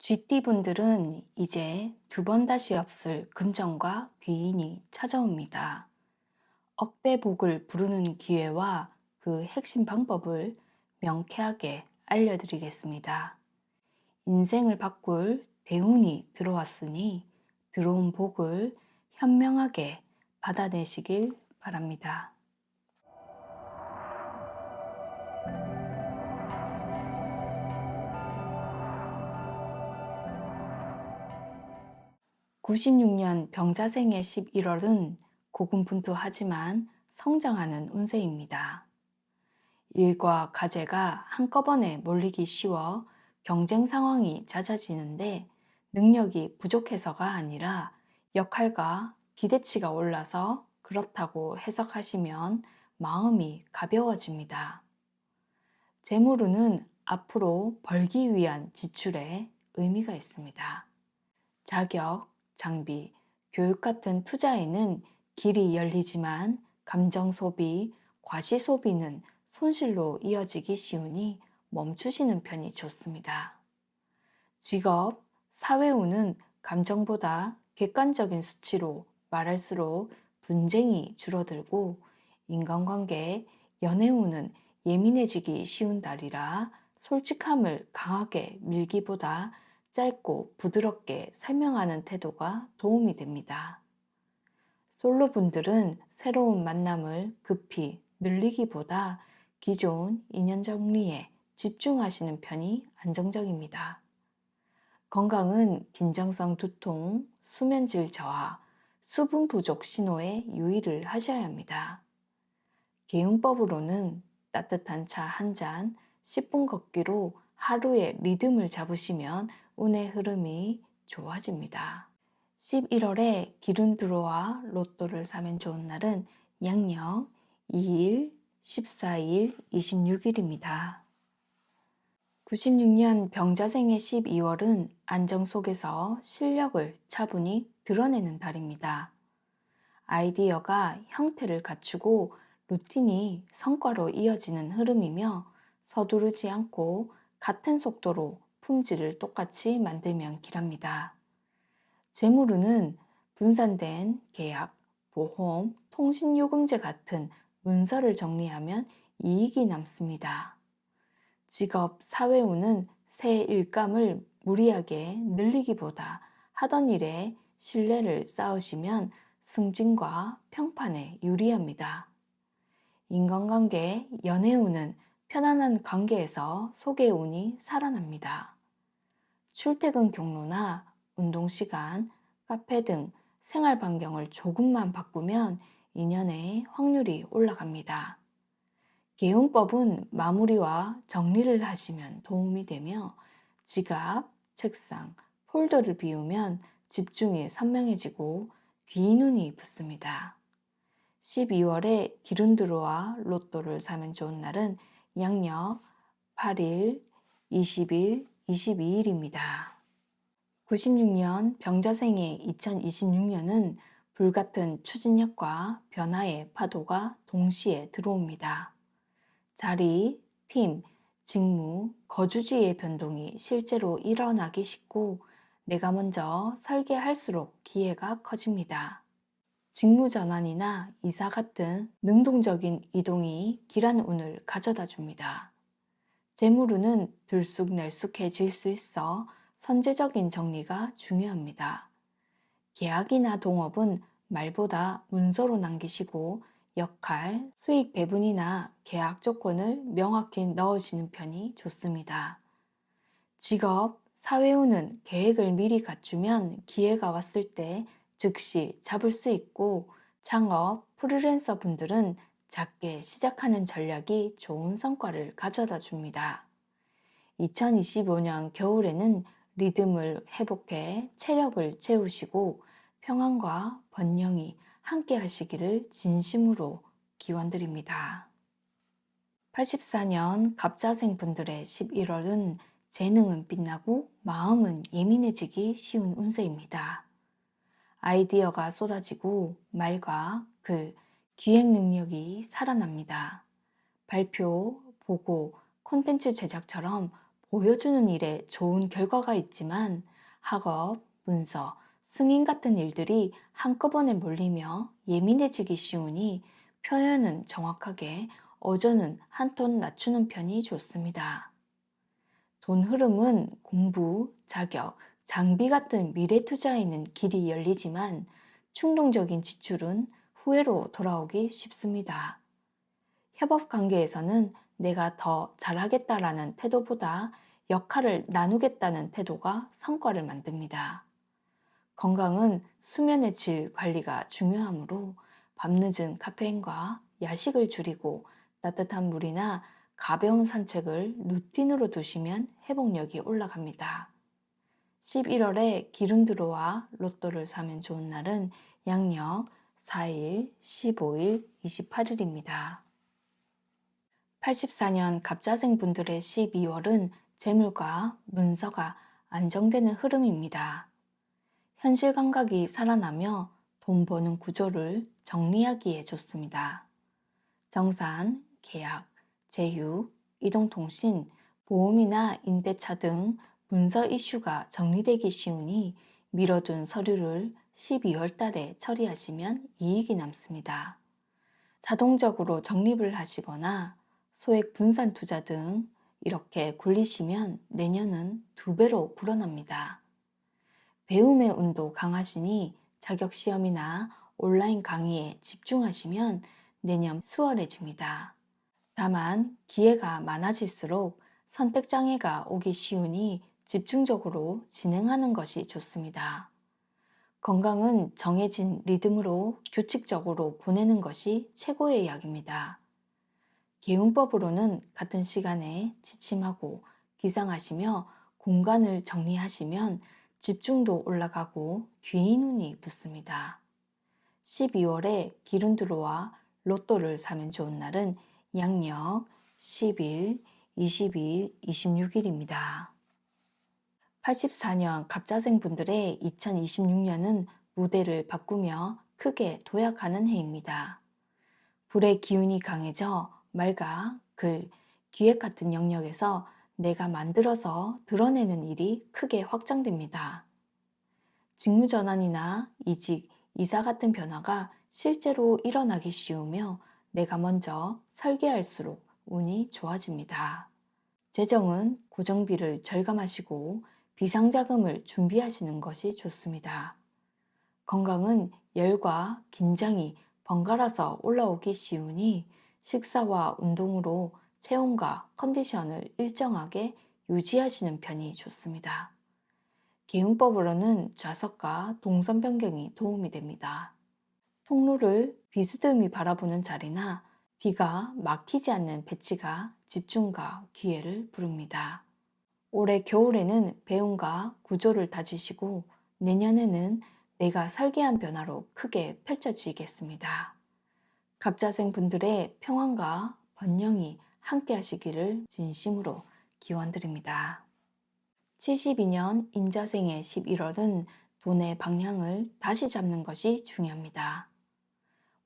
쥐띠분들은 이제 두 번 다시 없을 금전과 귀인이 찾아옵니다. 억대복을 부르는 기회와 그 핵심 방법을 명쾌하게 알려드리겠습니다. 인생을 바꿀 대운이 들어왔으니 들어온 복을 현명하게 받아내시길 바랍니다. 96년 병자생의 11월은 고군분투하지만 성장하는 운세입니다. 일과 가제가 한꺼번에 몰리기 쉬워 경쟁 상황이 잦아지는데 능력이 부족해서가 아니라 역할과 기대치가 올라서 그렇다고 해석하시면 마음이 가벼워집니다. 재물운은 앞으로 벌기 위한 지출에 의미가 있습니다. 자격, 장비, 교육 같은 투자에는 길이 열리지만 감정 소비, 과시 소비는 손실로 이어지기 쉬우니 멈추시는 편이 좋습니다. 직업, 사회운은 감정보다 객관적인 수치로 말할수록 분쟁이 줄어들고 인간관계, 연애운은 예민해지기 쉬운 달이라 솔직함을 강하게 밀기보다 짧고 부드럽게 설명하는 태도가 도움이 됩니다. 솔로분들은 새로운 만남을 급히 늘리기보다 기존 인연 정리에 집중하시는 편이 안정적입니다. 건강은 긴장성 두통, 수면질 저하, 수분 부족 신호에 유의를 하셔야 합니다. 개운법으로는 따뜻한 차 한 잔, 10분 걷기로 하루의 리듬을 잡으시면 운의 흐름이 좋아집니다. 11월에 기른 들어와 로또를 사면 좋은 날은 양력 2일, 14일, 26일입니다. 96년 병자생의 12월은 안정 속에서 실력을 차분히 드러내는 달입니다. 아이디어가 형태를 갖추고 루틴이 성과로 이어지는 흐름이며 서두르지 않고 같은 속도로 품질을 똑같이 만들면 길합니다. 재물운은 분산된 계약, 보험, 통신요금제 같은 문서를 정리하면 이익이 남습니다. 직업, 사회운은 새 일감을 무리하게 늘리기보다 하던 일에 신뢰를 쌓으시면 승진과 평판에 유리합니다. 인간관계, 연애운은 편안한 관계에서 소개운이 살아납니다. 출퇴근 경로나 운동시간, 카페 등 생활 반경을 조금만 바꾸면 인연의 확률이 올라갑니다. 개운법은 마무리와 정리를 하시면 도움이 되며 지갑, 책상, 폴더를 비우면 집중이 선명해지고 귀인운이 붙습니다. 12월에 기른드로와 로또를 사면 좋은 날은 양력 8일, 20일, 22일입니다. 96년 병자생의 2026년은 불같은 추진력과 변화의 파도가 동시에 들어옵니다. 자리, 팀, 직무, 거주지의 변동이 실제로 일어나기 쉽고 내가 먼저 설계할수록 기회가 커집니다. 직무 전환이나 이사 같은 능동적인 이동이 길한 운을 가져다 줍니다. 재물운은 들쑥날쑥해질 수 있어 선제적인 정리가 중요합니다. 계약이나 동업은 말보다 문서로 남기시고 역할, 수익 배분이나 계약 조건을 명확히 넣으시는 편이 좋습니다. 직업, 사회운은 계획을 미리 갖추면 기회가 왔을 때 즉시 잡을 수 있고 창업, 프리랜서 분들은 작게 시작하는 전략이 좋은 성과를 가져다 줍니다. 2025년 겨울에는 리듬을 회복해 체력을 채우시고 평안과 번영이 함께 하시기를 진심으로 기원드립니다. 84년 갑자생 분들의 11월은 재능은 빛나고 마음은 예민해지기 쉬운 운세입니다. 아이디어가 쏟아지고 말과 글, 기획 능력이 살아납니다. 발표, 보고, 콘텐츠 제작처럼 보여주는 일에 좋은 결과가 있지만 학업, 문서, 승인 같은 일들이 한꺼번에 몰리며 예민해지기 쉬우니 표현은 정확하게, 어조는 한 톤 낮추는 편이 좋습니다. 돈 흐름은 공부, 자격, 장비 같은 미래 투자에는 길이 열리지만 충동적인 지출은 후회로 돌아오기 쉽습니다. 협업 관계에서는 내가 더 잘하겠다라는 태도보다 역할을 나누겠다는 태도가 성과를 만듭니다. 건강은 수면의 질 관리가 중요하므로 밤늦은 카페인과 야식을 줄이고 따뜻한 물이나 가벼운 산책을 루틴으로 두시면 회복력이 올라갑니다. 11월에 기름들어와 로또를 사면 좋은 날은 양력 4일, 15일, 28일입니다. 84년 갑자생 분들의 12월은 재물과 문서가 안정되는 흐름입니다. 현실 감각이 살아나며 돈 버는 구조를 정리하기에 좋습니다. 정산, 계약, 제휴, 이동통신, 보험이나 임대차 등 문서 이슈가 정리되기 쉬우니 미뤄둔 서류를 12월 달에 처리하시면 이익이 남습니다. 자동적으로 적립을 하시거나 소액 분산 투자 등 이렇게 굴리시면 내년은 2배로 불어납니다. 배움의 운도 강하시니 자격시험이나 온라인 강의에 집중하시면 내년 수월해집니다. 다만 기회가 많아질수록 선택장애가 오기 쉬우니 집중적으로 진행하는 것이 좋습니다. 건강은 정해진 리듬으로 규칙적으로 보내는 것이 최고의 약입니다. 개운법으로는 같은 시간에 취침하고 기상하시며 공간을 정리하시면 집중도 올라가고 귀인 운이 붙습니다. 12월에 기름 들어와 로또를 사면 좋은 날은 양력 10일, 20일, 26일입니다. 84년 갑자생 분들의 2026년은 무대를 바꾸며 크게 도약하는 해입니다. 불의 기운이 강해져 말과 글, 기획 같은 영역에서 내가 만들어서 드러내는 일이 크게 확장됩니다. 직무전환이나 이직, 이사 같은 변화가 실제로 일어나기 쉬우며 내가 먼저 설계할수록 운이 좋아집니다. 재정은 고정비를 절감하시고 비상자금을 준비하시는 것이 좋습니다. 건강은 열과 긴장이 번갈아서 올라오기 쉬우니 식사와 운동으로 체온과 컨디션을 일정하게 유지하시는 편이 좋습니다. 개운법으로는 좌석과 동선 변경이 도움이 됩니다. 통로를 비스듬히 바라보는 자리나 뒤가 막히지 않는 배치가 집중과 기회를 부릅니다. 올해 겨울에는 배움과 구조를 다지시고 내년에는 내가 설계한 변화로 크게 펼쳐지겠습니다. 갑자생 분들의 평안과 번영이 함께 하시기를 진심으로 기원드립니다. 72년 임자생의 11월은 돈의 방향을 다시 잡는 것이 중요합니다.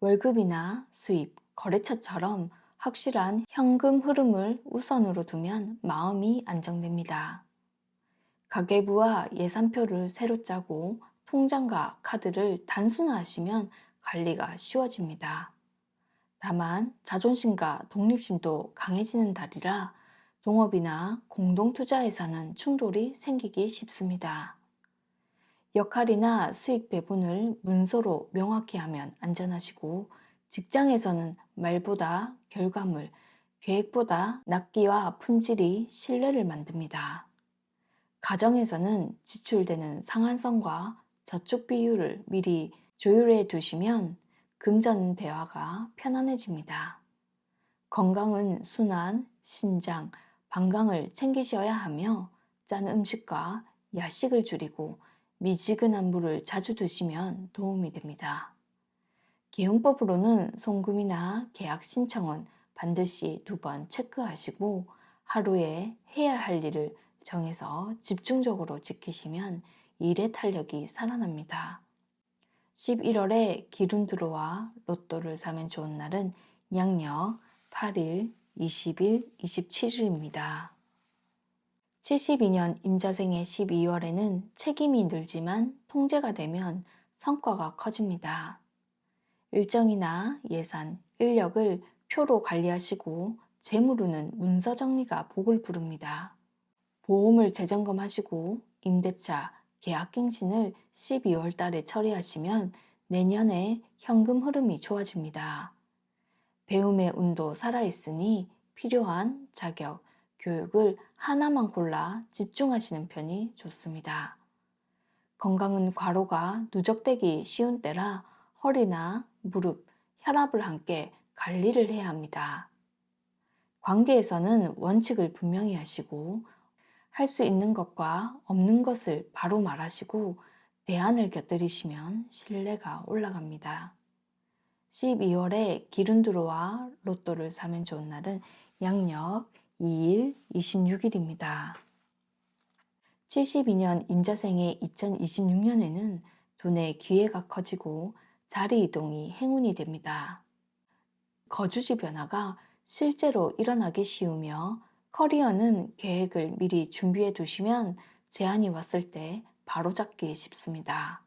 월급이나 수입, 거래처처럼 확실한 현금 흐름을 우선으로 두면 마음이 안정됩니다. 가계부와 예산표를 새로 짜고 통장과 카드를 단순화하시면 관리가 쉬워집니다. 다만 자존심과 독립심도 강해지는 달이라 동업이나 공동투자에서는 충돌이 생기기 쉽습니다. 역할이나 수익 배분을 문서로 명확히 하면 안전하시고 직장에서는 말보다 결과물, 계획보다 납기와 품질이 신뢰를 만듭니다. 가정에서는 지출되는 상한선과 저축 비율을 미리 조율해 두시면 금전 대화가 편안해집니다. 건강은 순환, 신장, 방광을 챙기셔야 하며 짠 음식과 야식을 줄이고 미지근한 물을 자주 드시면 도움이 됩니다. 개운법으로는 송금이나 계약 신청은 반드시 2번 체크하시고 하루에 해야 할 일을 정해서 집중적으로 지키시면 일의 탄력이 살아납니다. 11월에 기름 들어와 로또를 사면 좋은 날은 양력 8일, 20일, 27일입니다. 72년 임자생의 12월에는 책임이 늘지만 통제가 되면 성과가 커집니다. 일정이나 예산, 인력을 표로 관리하시고 재무로는 문서 정리가 복을 부릅니다. 보험을 재점검하시고 임대차, 계약갱신을 12월 달에 처리하시면 내년에 현금 흐름이 좋아집니다. 배움의 운도 살아있으니 필요한 자격, 교육을 하나만 골라 집중하시는 편이 좋습니다. 건강은 과로가 누적되기 쉬운 때라 허리나 무릎, 혈압을 함께 관리를 해야 합니다. 관계에서는 원칙을 분명히 하시고 할 수 있는 것과 없는 것을 바로 말하시고 대안을 곁들이시면 신뢰가 올라갑니다. 12월에 기른드로와 로또를 사면 좋은 날은 양력 2일, 26일입니다. 72년 임자생의 2026년에는 돈의 기회가 커지고 자리 이동이 행운이 됩니다. 거주지 변화가 실제로 일어나기 쉬우며 커리어는 계획을 미리 준비해 두시면 제안이 왔을 때 바로잡기 쉽습니다.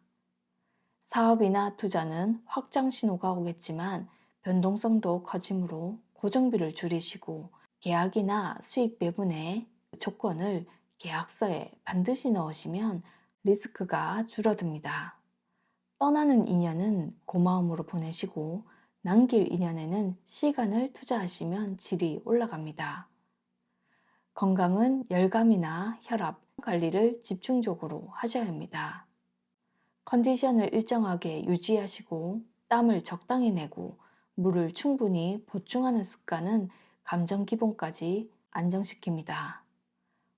사업이나 투자는 확장 신호가 오겠지만 변동성도 커지므로 고정비를 줄이시고 계약이나 수익 배분의 조건을 계약서에 반드시 넣으시면 리스크가 줄어듭니다. 떠나는 인연은 고마움으로 보내시고 남길 인연에는 시간을 투자하시면 질이 올라갑니다. 건강은 열감이나 혈압 관리를 집중적으로 하셔야 합니다. 컨디션을 일정하게 유지하시고 땀을 적당히 내고 물을 충분히 보충하는 습관은 감정 기본까지 안정시킵니다.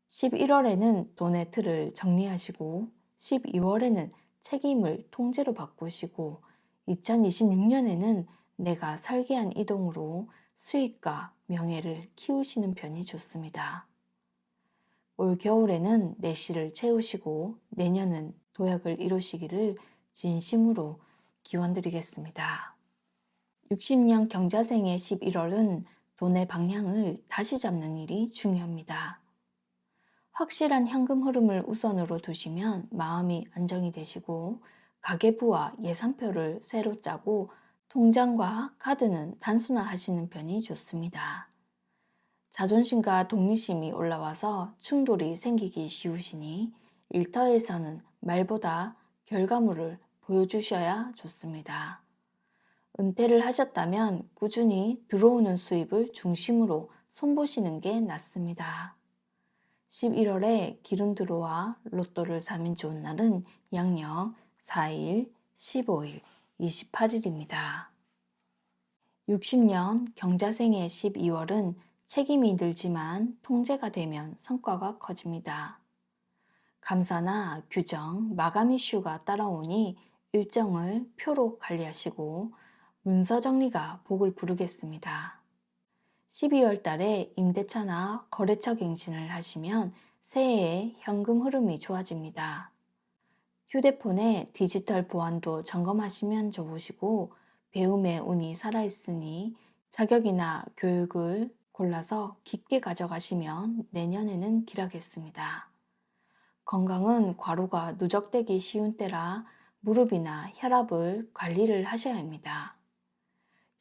11월에는 돈의 틀을 정리하시고 12월에는 책임을 통제로 바꾸시고 2026년에는 내가 설계한 이동으로 수익과 명예를 키우시는 편이 좋습니다. 올 겨울에는 내실을 채우시고 내년은 도약을 이루시기를 진심으로 기원드리겠습니다. 60년 경자생의 11월은 돈의 방향을 다시 잡는 일이 중요합니다. 확실한 현금 흐름을 우선으로 두시면 마음이 안정이 되시고 가계부와 예산표를 새로 짜고 통장과 카드는 단순화하시는 편이 좋습니다. 자존심과 독립심이 올라와서 충돌이 생기기 쉬우시니 일터에서는 말보다 결과물을 보여주셔야 좋습니다. 은퇴를 하셨다면 꾸준히 들어오는 수입을 중심으로 손보시는 게 낫습니다. 11월에 기른드로와 로또를 사면 좋은 날은 양력 4일, 15일, 28일입니다. 60년 경자생의 12월은 책임이 늘지만 통제가 되면 성과가 커집니다. 감사나 규정, 마감 이슈가 따라오니 일정을 표로 관리하시고 문서 정리가 복을 부르겠습니다. 12월 달에 임대차나 거래처 갱신을 하시면 새해에 현금 흐름이 좋아집니다. 휴대폰의 디지털 보안도 점검하시면 좋으시고 배움의 운이 살아있으니 자격이나 교육을 골라서 깊게 가져가시면 내년에는 길하겠습니다. 건강은 과로가 누적되기 쉬운 때라 무릎이나 혈압을 관리를 하셔야 합니다.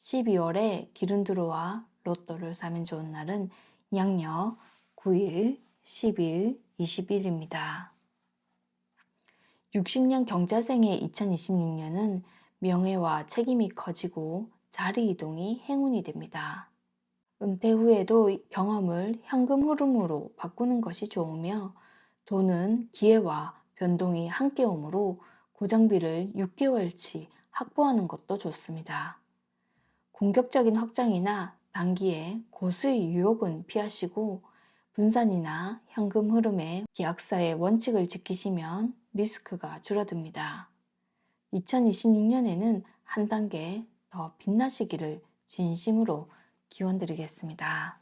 12월에 기른드로와 로또를 사면 좋은 날은 양력 9일, 10일, 20일입니다. 60년 경자생의 2026년은 명예와 책임이 커지고 자리 이동이 행운이 됩니다. 은퇴 후에도 경험을 현금 흐름으로 바꾸는 것이 좋으며 돈은 기회와 변동이 함께 오므로 고정비를 6개월치 확보하는 것도 좋습니다. 공격적인 확장이나 단기에 고수의 유혹은 피하시고 분산이나 현금 흐름의 계약사의 원칙을 지키시면 리스크가 줄어듭니다. 2026년에는 한 단계 더 빛나시기를 진심으로 기원드리겠습니다.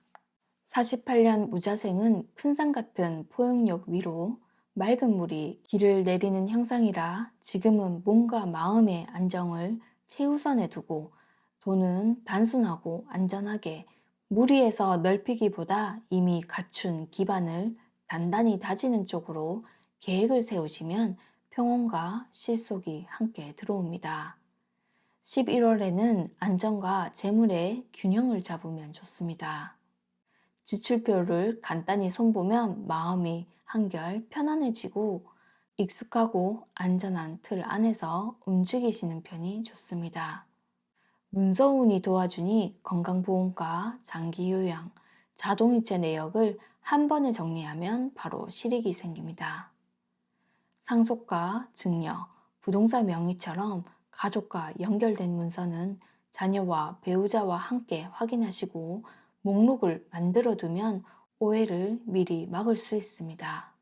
48년 무자생은 큰 산 같은 포용력 위로 맑은 물이 길을 내리는 형상이라 지금은 몸과 마음의 안정을 최우선에 두고 돈은 단순하고 안전하게 무리해서 넓히기보다 이미 갖춘 기반을 단단히 다지는 쪽으로 계획을 세우시면 평온과 실속이 함께 들어옵니다. 11월에는 안정과 재물의 균형을 잡으면 좋습니다. 지출표를 간단히 손보면 마음이 한결 편안해지고 익숙하고 안전한 틀 안에서 움직이시는 편이 좋습니다. 문서운이 도와주니 건강보험과 장기요양, 자동이체 내역을 한 번에 정리하면 바로 실익이 생깁니다. 상속과 증여, 부동산 명의처럼 가족과 연결된 문서는 자녀와 배우자와 함께 확인하시고 목록을 만들어 두면 오해를 미리 막을 수 있습니다.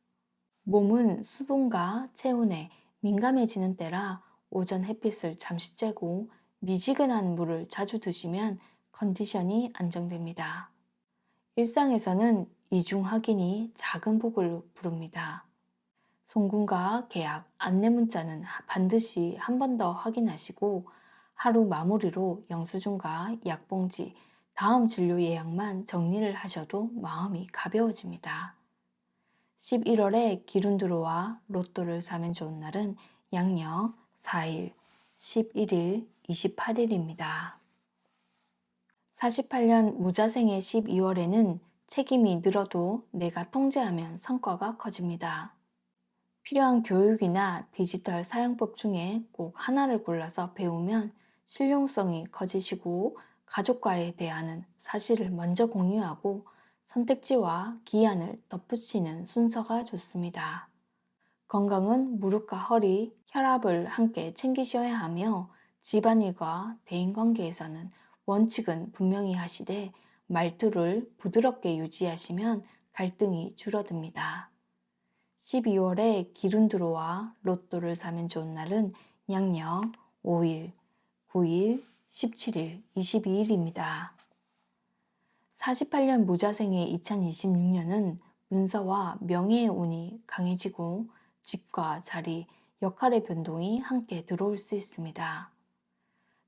몸은 수분과 체온에 민감해지는 때라 오전 햇빛을 잠시 쬐고 미지근한 물을 자주 드시면 컨디션이 안정됩니다. 일상에서는 이중 확인이 작은 복을 부릅니다. 송금과 계약, 안내 문자는 반드시 한 번 더 확인하시고 하루 마무리로 영수증과 약봉지, 다음 진료 예약만 정리를 하셔도 마음이 가벼워집니다. 11월에 기룬 들어와 로또를 사면 좋은 날은 양력 4일, 11일, 28일입니다. 48년 무자생의 12월에는 책임이 늘어도 내가 통제하면 성과가 커집니다. 필요한 교육이나 디지털 사용법 중에 꼭 하나를 골라서 배우면 실용성이 커지시고 가족과의 대화는 사실을 먼저 공유하고 선택지와 기한을 덧붙이는 순서가 좋습니다. 건강은 무릎과 허리, 혈압을 함께 챙기셔야 하며 집안일과 대인관계에서는 원칙은 분명히 하시되 말투를 부드럽게 유지하시면 갈등이 줄어듭니다. 12월에 기룬 들어와 로또를 사면 좋은 날은 양력 5일, 9일, 17일, 22일입니다. 48년 무자생의 2026년은 문서와 명예의 운이 강해지고 직과 자리, 역할의 변동이 함께 들어올 수 있습니다.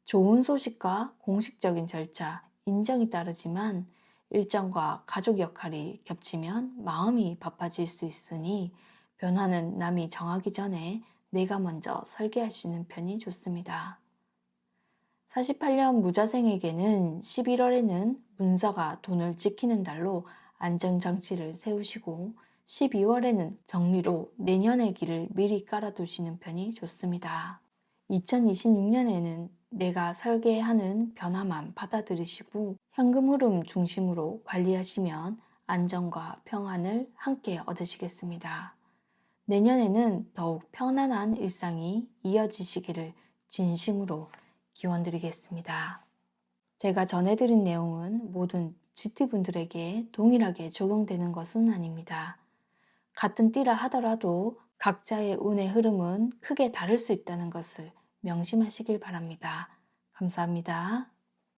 좋은 소식과 공식적인 절차, 인정이 따르지만 일정과 가족 역할이 겹치면 마음이 바빠질 수 있으니 변화는 남이 정하기 전에 내가 먼저 설계하시는 편이 좋습니다. 48년 무자생에게는 11월에는 문서가 돈을 지키는 달로 안전장치를 세우시고 12월에는 정리로 내년의 길을 미리 깔아두시는 편이 좋습니다. 2026년에는 내가 설계하는 변화만 받아들이시고 현금 흐름 중심으로 관리하시면 안정과 평안을 함께 얻으시겠습니다. 내년에는 더욱 편안한 일상이 이어지시기를 진심으로 기원드리겠습니다. 제가 전해드린 내용은 모든 GT분들에게 동일하게 적용되는 것은 아닙니다. 같은 띠라 하더라도 각자의 운의 흐름은 크게 다를 수 있다는 것을 명심하시길 바랍니다. 감사합니다.